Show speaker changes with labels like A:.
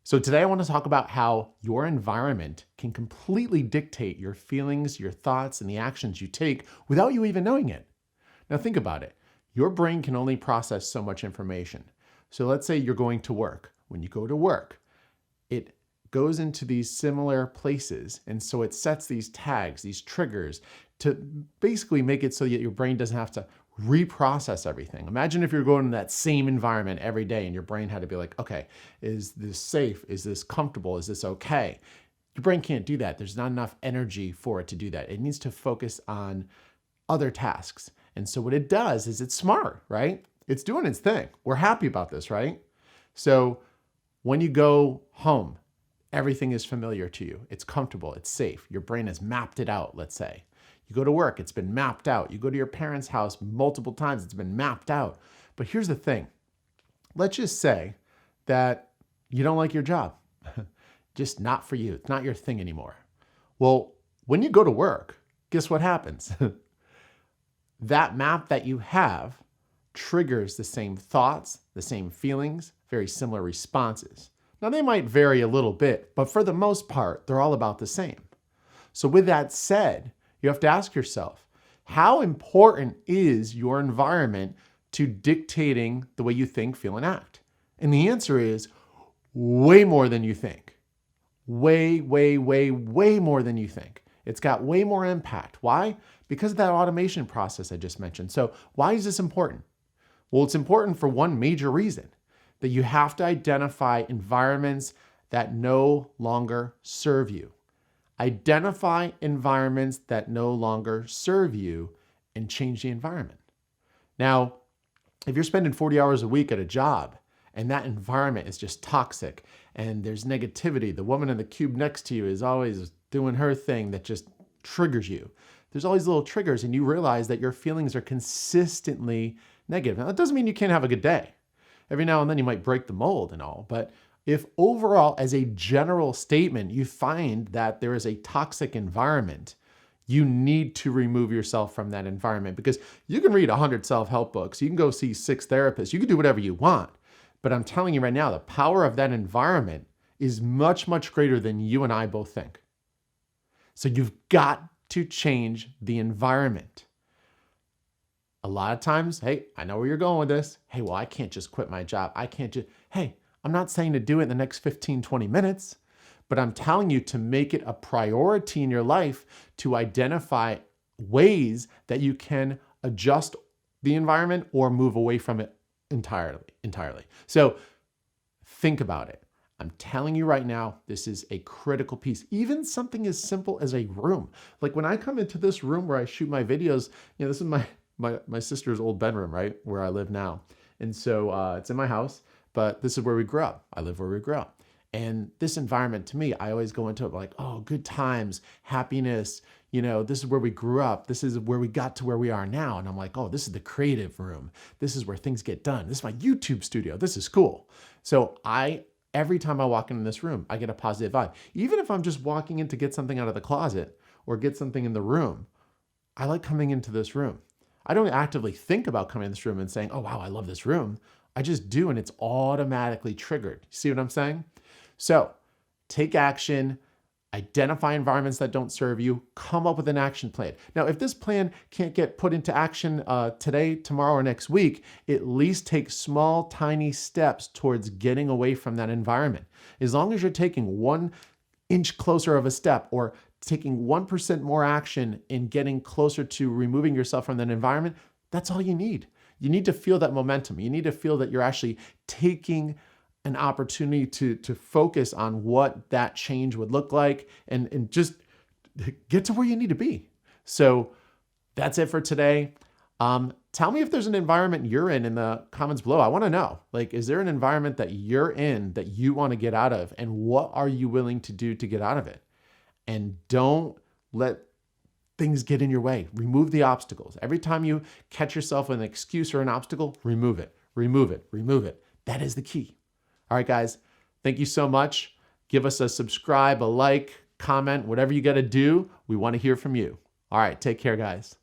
A: So today I want to talk about how your environment can completely dictate your feelings, your thoughts, and the actions you take without you even knowing it. Now think about it. Your brain can only process so much information. So let's say you're going to work. When you go to work, it goes into these similar places. And so it sets these tags, these triggers to basically make it so that your brain doesn't have to reprocess everything. Imagine if you're going to that same environment every day and your brain had to be like, okay, is this safe? Is this comfortable? Is this okay? Your brain can't do that. There's not enough energy for it to do that. It needs to focus on other tasks. And so what it does is it's smart, right? It's doing its thing. We're happy about this, right? So when you go home, everything is familiar to you. It's comfortable. It's safe. Your brain has mapped it out, let's say. You go to work, it's been mapped out. You go to your parents' house multiple times, it's been mapped out. But here's the thing. Let's just say that you don't like your job. Just not for you. It's not your thing anymore. Well, when you go to work, guess what happens? That map that you have triggers the same thoughts, the same feelings, very similar responses. Now, they might vary a little bit, but for the most part, they're all about the same. So with that said, you have to ask yourself, how important is your environment to dictating the way you think, feel, and act? And the answer is way more than you think. Way, way, way, way more than you think. It's got way more impact. Why? Because of that automation process I just mentioned. So why is this important? Well, it's important for one major reason, that you have to identify environments that no longer serve you. Identify environments that no longer serve you and change the environment. Now, if you're spending 40 hours a week at a job and that environment is just toxic and there's negativity, the woman in the cube next to you is always doing her thing that just triggers you. There's all these little triggers and you realize that your feelings are consistently negative. Now, that doesn't mean you can't have a good day. Every now and then you might break the mold and all, but if overall, as a general statement, you find that there is a toxic environment, you need to remove yourself from that environment, because you can read 100 self-help books, you can go see 6 therapists, you can do whatever you want. But I'm telling you right now, the power of that environment is much, much greater than you and I both think. So you've got to change the environment. A lot of times, hey, I know where you're going with this. Hey, well, I can't just quit my job. I can't just, hey, I'm not saying to do it in the next 15, 20 minutes, but I'm telling you to make it a priority in your life to identify ways that you can adjust the environment or move away from it entirely. So think about it. I'm telling you right now, this is a critical piece. Even something as simple as a room. Like when I come into this room where I shoot my videos, this is my sister's old bedroom, right? Where I live now. And so it's in my house. But this is where we grew up. I live where we grew up. And this environment, to me, I always go into it like, oh, good times, happiness. This is where we grew up. This is where we got to where we are now. And I'm like, oh, this is the creative room. This is where things get done. This is my YouTube studio. This is cool. So every time I walk into this room, I get a positive vibe. Even if I'm just walking in to get something out of the closet or get something in the room, I like coming into this room. I don't actively think about coming in this room and saying, oh, wow, I love this room. I just do, and it's automatically triggered. You see what I'm saying? So take action, identify environments that don't serve you, come up with an action plan. Now, if this plan can't get put into action today, tomorrow, or next week, at least take small, tiny steps towards getting away from that environment. As long as you're taking 1 inch closer of a step or taking 1% more action in getting closer to removing yourself from that environment, that's all you need. You need to feel that momentum. You need to feel that you're actually taking an opportunity to focus on what that change would look like and just get to where you need to be. So that's it for today. Tell me if there's an environment you're in the comments below. I want to know, is there an environment that you're in that you want to get out of, and what are you willing to do to get out of it? And don't let things get in your way. Remove the obstacles. Every time you catch yourself with an excuse or an obstacle, remove it, remove it, remove it. That is the key. All right, guys, thank you so much. Give us a subscribe, a like, comment, whatever you got to do. We want to hear from you. All right, take care, guys.